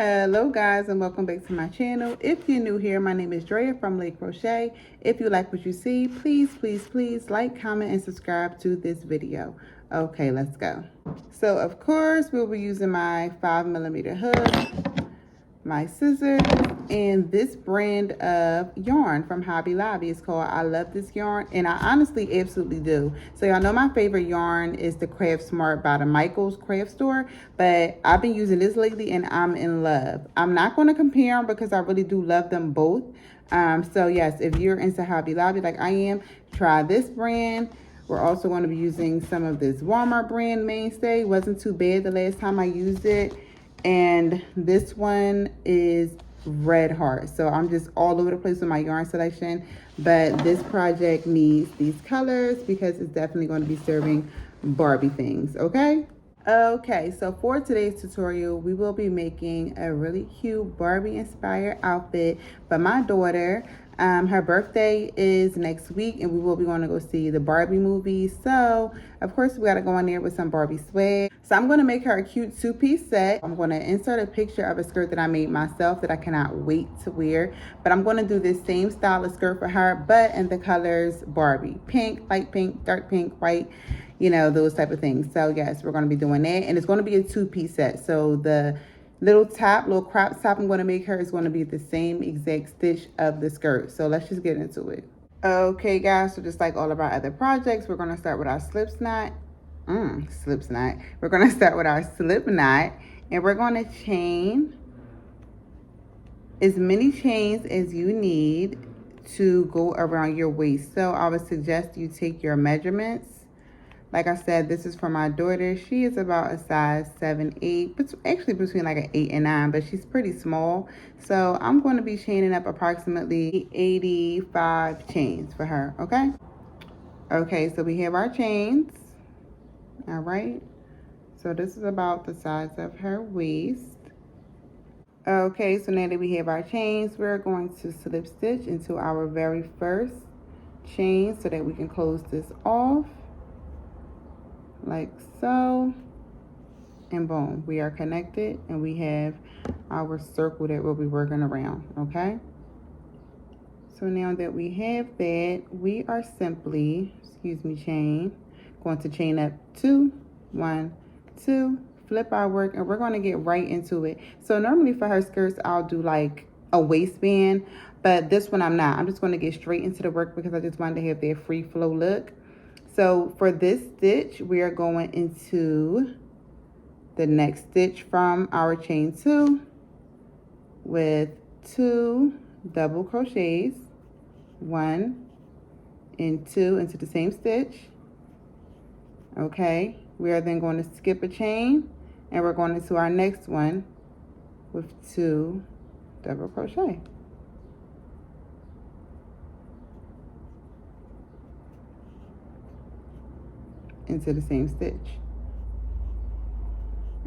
Hello guys, and welcome back to my channel. If you're new here, my name is Drea from Lake Crochet. If you like what you see, please like, comment, and subscribe to this video. Okay, let's go. So of course we'll be using my 5mm hook, my scissors, and this brand of yarn from Hobby Lobby. It's called I Love This Yarn, and I honestly absolutely do. So y'all know my favorite yarn is the Craft Smart by the Michael's Craft Store, but I've been using this lately and I'm in love. I'm not going to compare them because I really do love them both. So yes, if you're into Hobby Lobby like I am, try this brand. We're also going to be using some of this Walmart brand Mainstay. Wasn't too bad the last time I used it. And this one is Red Heart. So I'm just all over the place with my yarn selection, but this project needs these colors because it's definitely going to be serving Barbie things. Okay, so for today's tutorial, we will be making a really cute Barbie inspired outfit for my daughter. Her birthday is next week and we will be going to go see the Barbie movie. So of course we got to go in there with some Barbie swag. So I'm going to make her a cute 2-piece set. I'm going to insert a picture of a skirt that I made myself that I cannot wait to wear. But I'm going to do this same style of skirt for her, but in the colors Barbie. Pink, light pink, dark pink, white, you know, those type of things. So yes, we're going to be doing that. And it's going to be a 2-piece set. So the little crop top I'm going to make her is going to be the same exact stitch of the skirt. So let's just get into it. Okay guys, so just like all of our other projects, we're going to start with our slip knot. We're going to start with our slip knot, and we're going to chain as many chains as you need to go around your waist. So I would suggest you take your measurements. Like I said, this is for my daughter. She is about a size 7-8, but actually between like an 8 and 9, but she's pretty small. So I'm going to be chaining up approximately 85 chains for her, okay? Okay, so we have our chains. All right. So this is about the size of her waist. Okay, so now that we have our chains, we're going to slip stitch into our very first chain so that we can close this off. Like so, and boom, we are connected and we have our circle that we'll be working around. Okay, so now that we have that, we are simply, going to chain up 2, 1, 2, flip our work, and we're going to get right into it. So normally for her skirts I'll do like a waistband, but this one I'm not. I'm just going to get straight into the work because I just wanted to have that free flow look. So for this stitch, we are going into the next stitch from our chain 2 with 2 double crochets, 1 and 2 into the same stitch. Okay, we are then going to skip a chain and we're going into our next one with 2 double crochet. Into the same stitch,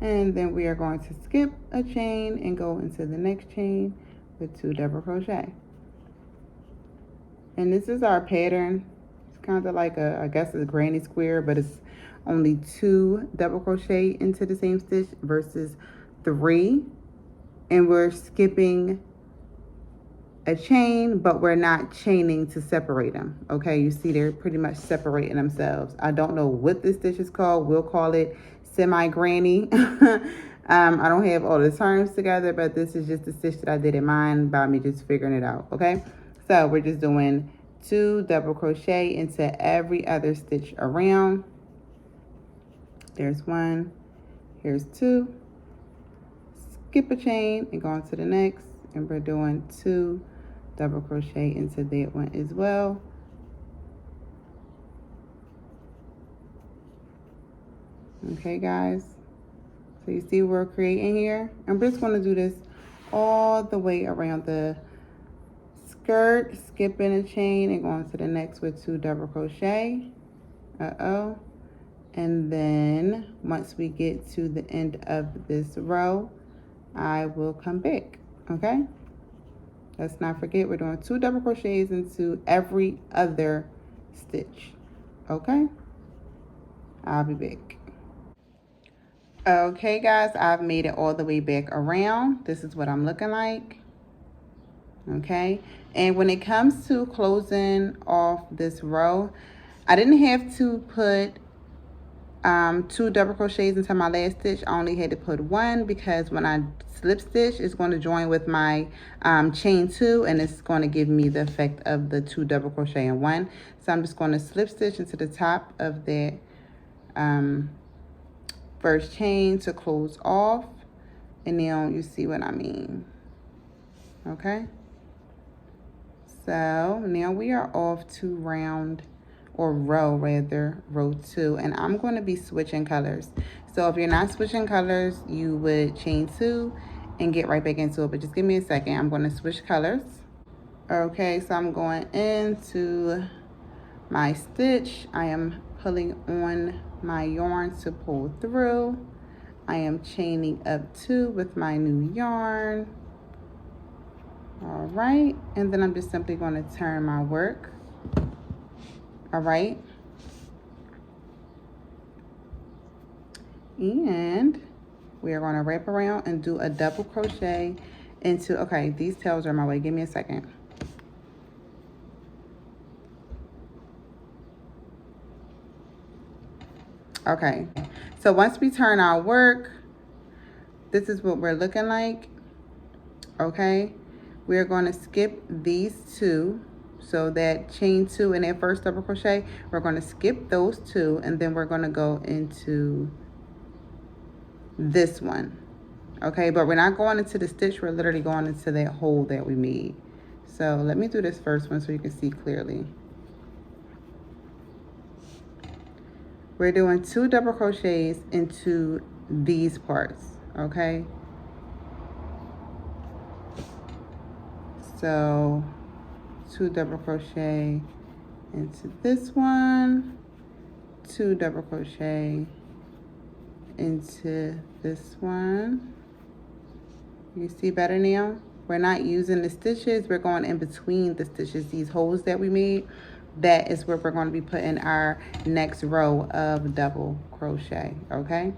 and then we are going to skip a chain and go into the next chain with 2 double crochet. And this is our pattern. It's kind of like a, I guess, a granny square, but it's only 2 double crochet into the same stitch versus 3, and we're skipping a chain, but we're not chaining to separate them. Okay, you see they're pretty much separating themselves. I don't know what this stitch is called. We'll call it semi-granny. I don't have all the terms together, but this is just the stitch that I did in mine by me just figuring it out. Okay, so we're just doing 2 double crochet into every other stitch around. There's 1, here's 2, skip a chain and go on to the next, and we're doing 2 double crochet into that one as well. Okay guys, so you see what we're creating here. I'm just going to do this all the way around the skirt, skipping a chain and going to the next with 2 double crochet. And then once we get to the end of this row, I will come back. Okay, let's not forget we're doing 2 double crochets into every other stitch. Okay, I'll be back. Okay guys, I've made it all the way back around. This is what I'm looking like. Okay, and when it comes to closing off this row, I didn't have to put 2 double crochets into my last stitch. I only had to put 1 because when I slip stitch, it's going to join with my chain 2, and it's going to give me the effect of the 2 double crochet in 1. So I'm just going to slip stitch into the top of that first chain to close off, and now you see what I mean. Okay, so now we are off to round, or row rather, row 2, and I'm going to be switching colors. So if you're not switching colors, you would chain 2 and get right back into it, but just give me a second. I'm going to switch colors. Okay, so I'm going into my stitch. I am pulling on my yarn to pull through. I am chaining up 2 with my new yarn. All right, and then I'm just simply going to turn my work. All right, and we are going to wrap around and do a double crochet into, okay, these tails are in my way. Give me a second. Okay, so once we turn our work, this is what we're looking like. Okay, we're going to skip these 2. So that chain 2 in that first double crochet, we're going to skip those 2, and then we're going to go into this one. Okay, but we're not going into the stitch, we're literally going into that hole that we made. So let me do this first one so you can see clearly. We're doing 2 double crochets into these parts. Okay, so 2 double crochet into this one, 2 double crochet into this one. You see better now? We're not using the stitches, we're going in between the stitches. These holes that we made, that is where we're going to be putting our next row of double crochet. Okay,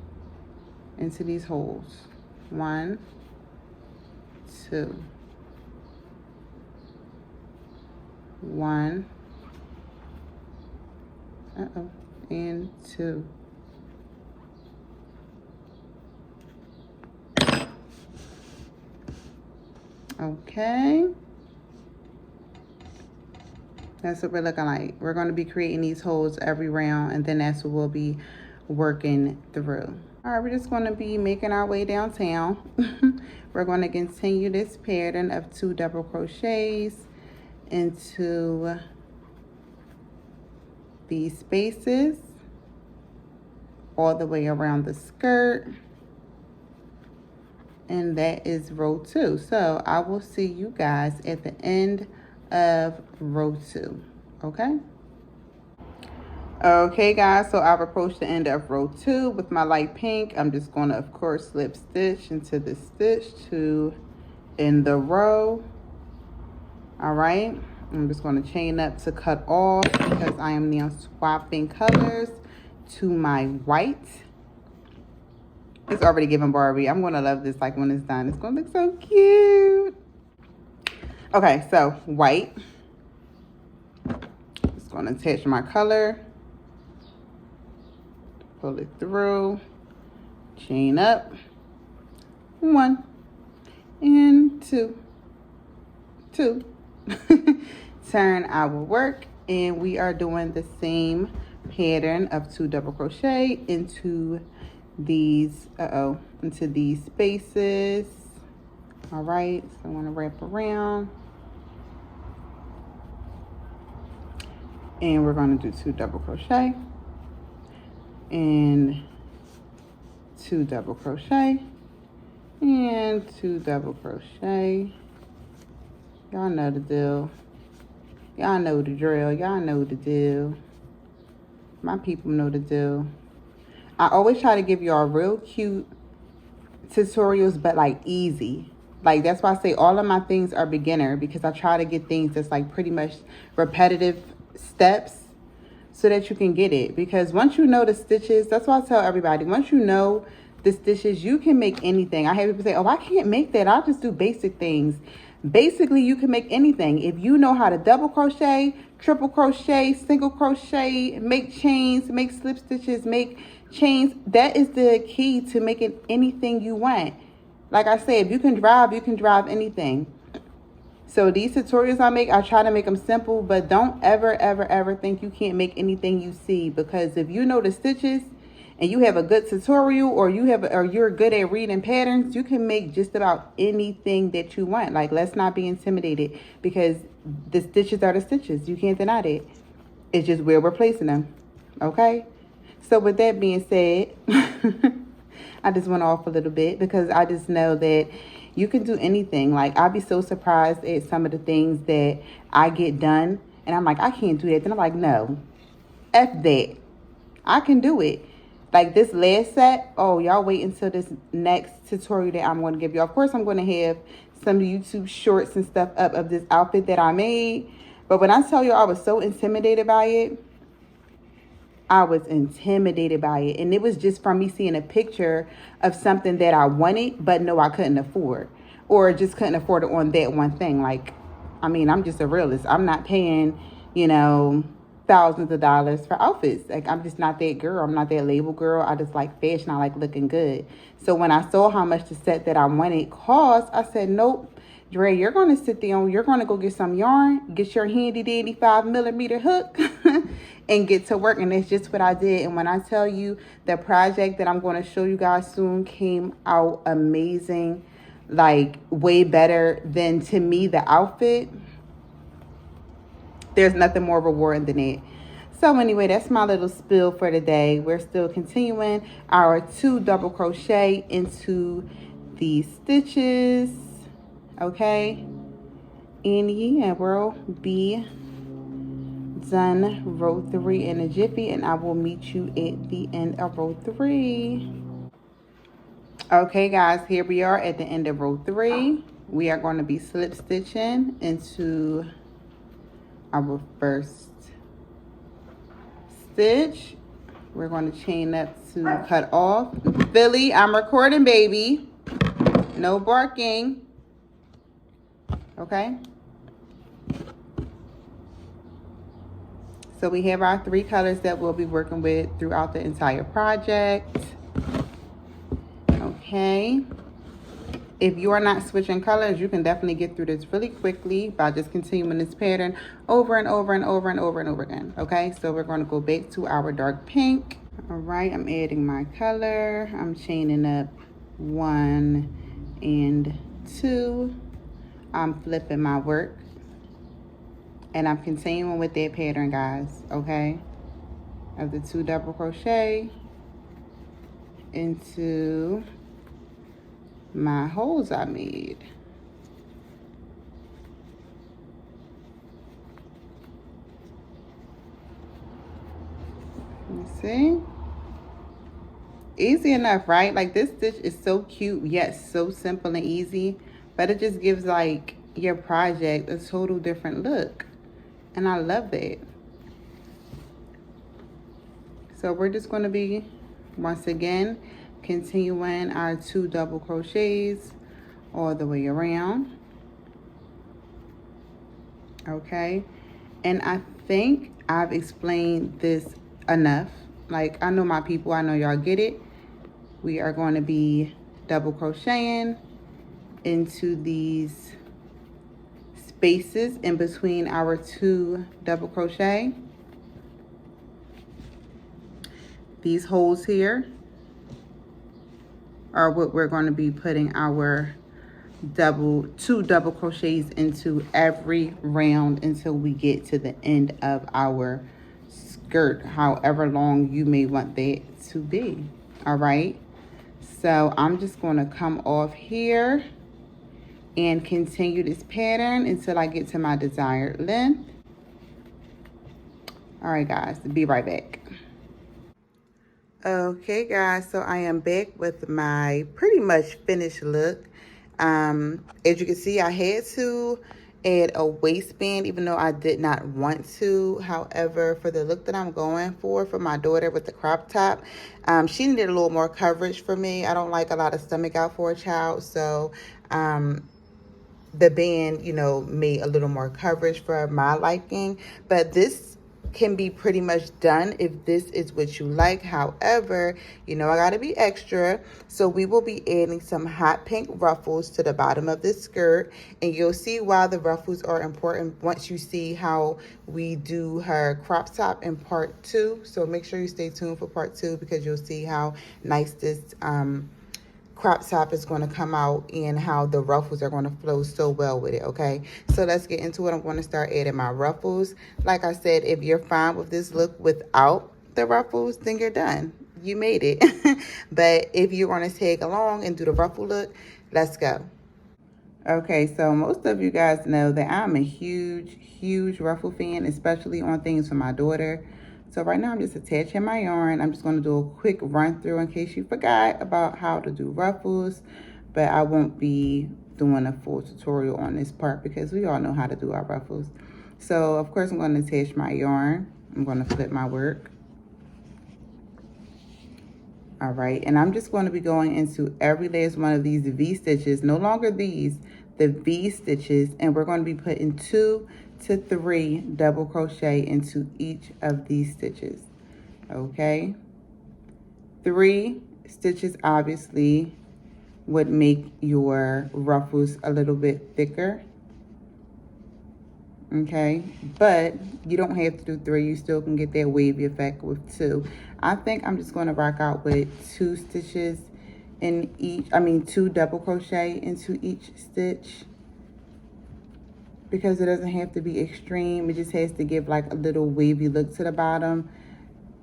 into these holes. 1, 2, 1, and 2. Okay, that's what we're looking like. We're going to be creating these holes every round, and then that's what we'll be working through. All right, we're just going to be making our way downtown. We're going to continue this pattern of 2 double crochets into these spaces all the way around the skirt, and that is row 2. So I will see you guys at the end of row 2. Okay, okay guys, so I've approached the end of row 2 with my light pink. I'm just going to, of course, slip stitch into the stitch to end the row. All right, I'm just going to chain up to cut off because I am now swapping colors to my white. It's already giving Barbie. I'm going to love this like when it's done. It's going to look so cute. Okay, so white. Just going to attach my color. Pull it through. Chain up. 1 and 2. 2. Turn our work, and we are doing the same pattern of 2 double crochet into these into these spaces. All right, so I want to wrap around, and we're going to do 2 double crochet and 2 double crochet and 2 double crochet. Y'all know the deal. Y'all know the drill. Y'all know the deal. My people know the deal. I always try to give y'all real cute tutorials, but like easy. Like that's why I say all of my things are beginner, because I try to get things that's like pretty much repetitive steps so that you can get it. Because once you know the stitches, that's why I tell everybody, once you know the stitches. You can make anything. I have people say, oh, I can't make that, I'll just do basic things. Basically, you can make anything. If you know how to double crochet, triple crochet, single crochet, make chains, make slip stitches, make chains, that is the key to making anything you want. Like I said, if you can drive anything. So these tutorials I make, I try to make them simple, but don't ever think you can't make anything you see, because if you know the stitches and you have a good tutorial, or you're good at reading patterns, you can make just about anything that you want. Like, let's not be intimidated, because the stitches are the stitches. You can't deny that. It's just where we're placing them. Okay? So with that being said, I just went off a little bit because I just know that you can do anything. Like, I'd be so surprised at some of the things that I get done, and I'm like, I can't do that. Then I'm like, no, F that. I can do it. Like this last set, oh, y'all wait until this next tutorial that I'm going to give you. Of course, I'm going to have some YouTube shorts and stuff up of this outfit that I made. But when I tell you I was so intimidated by it, I was intimidated by it. And it was just from me seeing a picture of something that I wanted, but no, I couldn't afford. Or just couldn't afford it on that one thing. Like, I mean, I'm just a realist. I'm not paying, you know, thousands of dollars for outfits. Like, I'm just not that girl. I'm not that label girl. I just like fashion. I like looking good. So when I saw how much the set that I wanted cost, I said, nope, Dre, you're going to sit there and you're going to go get some yarn, get your handy dandy 5mm hook and get to work. And that's just what I did. And when I tell you, the project that I'm going to show you guys soon came out amazing, like way better than, to me, the outfit. There's nothing more rewarding than it. So anyway, that's my little spill for today. We're still continuing our 2 double crochet into these stitches. Okay. And yeah, we'll be done row 3 in a jiffy, and I will meet you at the end of row 3. Okay guys, here we are at the end of row 3. We are going to be slip stitching into our first stitch. We're going to chain up to cut off. Billy, I'm recording, baby. No barking. Okay. So we have our 3 colors that we'll be working with throughout the entire project. Okay. If you are not switching colors, you can definitely get through this really quickly by just continuing this pattern over and over and over and over and over again. Okay, so we're going to go back to our dark pink. All right, I'm adding my color. I'm chaining up 1 and 2. I'm flipping my work. And I'm continuing with that pattern, guys, okay? Of the 2 double crochet into my holes I made. You see? Easy enough, right? Like, this stitch is so cute, yet so simple and easy, but it just gives like your project a total different look. And I love that. So we're just going to be, once again, continuing our 2 double crochets all the way around. Okay. And I think I've explained this enough. Like, I know my people, I know y'all get it. We are going to be double crocheting into these spaces in between our 2 double crochet. These holes here are what we're going to be putting our 2 double crochets into every round until we get to the end of our skirt, however long you may want that to be. All right, so I'm just going to come off here and continue this pattern until I get to my desired length. All right, guys, be right back. Okay, guys, so I am back with my pretty much finished look. As you can see, I had to add a waistband, even though I did not want to. However, for the look that I'm going for my daughter with the crop top, she needed a little more coverage for me. I don't like a lot of stomach out for a child, so the band, you know, made a little more coverage for my liking. But this can be pretty much done if this is what you like. However, you know, I gotta be extra, so we will be adding some hot pink ruffles to the bottom of this skirt, and you'll see why the ruffles are important once you see how we do her crop top in part 2. So make sure you stay tuned for part 2, because you'll see how nice this crop top is going to come out and how the ruffles are going to flow so well with it. Okay, so let's get into it. I'm going to start adding my ruffles. Like I said, if you're fine with this look without the ruffles, then you're done, you made it. But if you want to tag along and do the ruffle look, let's go. Okay, so most of you guys know that I'm a huge ruffle fan, especially on things for my daughter. So right now I'm just attaching my yarn. I'm just going to do a quick run through in case you forgot about how to do ruffles, but I won't be doing a full tutorial on this part because we all know how to do our ruffles. So of course I'm going to attach my yarn. I'm going to flip my work. All right, and I'm just going to be going into every last one of these V stitches, no longer these, the V stitches, and we're going to be putting 2 to 3 double crochet into each of these stitches. Okay, 3 stitches obviously would make your ruffles a little bit thicker. Okay, but you don't have to do 3. You still can get that wavy effect with 2. I think I'm just going to rock out with 2 stitches in each, 2 double crochet into each stitch, because it doesn't have to be extreme. It just has to give like a little wavy look to the bottom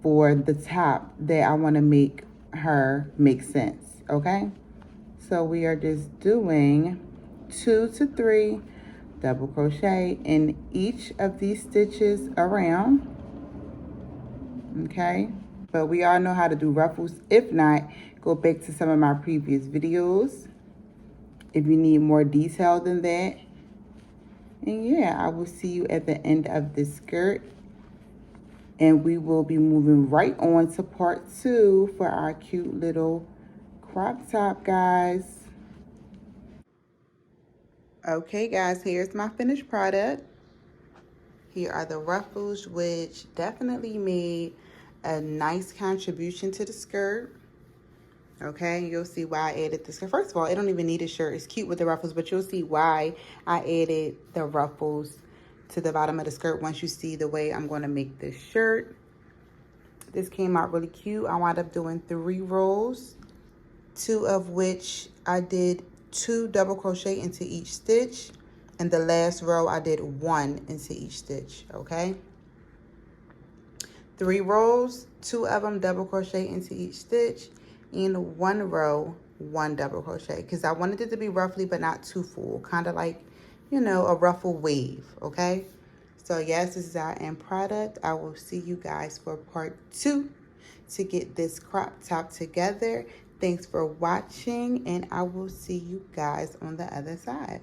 for the top that I want to make her make sense. Okay, so we are just doing 2 to 3 double crochet in each of these stitches around. Okay, but we all know how to do ruffles. If not, go back to some of my previous videos if you need more detail than that. And yeah, I will see you at the end of this skirt, and we will be moving right on to part 2 for our cute little crop top, guys. Okay guys, here's my finished product. Here are the ruffles, which definitely made a nice contribution to the skirt. Okay, you'll see why I added this. First of all, it don't even need a shirt. It's cute with the ruffles, but you'll see why I added the ruffles to the bottom of the skirt once you see the way I'm going to make this shirt. This came out really cute. I wound up doing 3 rows, 2 of which I did 2 double crochet into each stitch, and the last row I did 1 into each stitch. Okay, 3 rows, 2 of them double crochet into each stitch, and 1 row 1 double crochet, because I wanted it to be roughly but not too full, kind of like, you know, a ruffle wave. Okay, so yes, this is our end product. I will see you guys for part 2 to get this crop top together. Thanks for watching, and I will see you guys on the other side.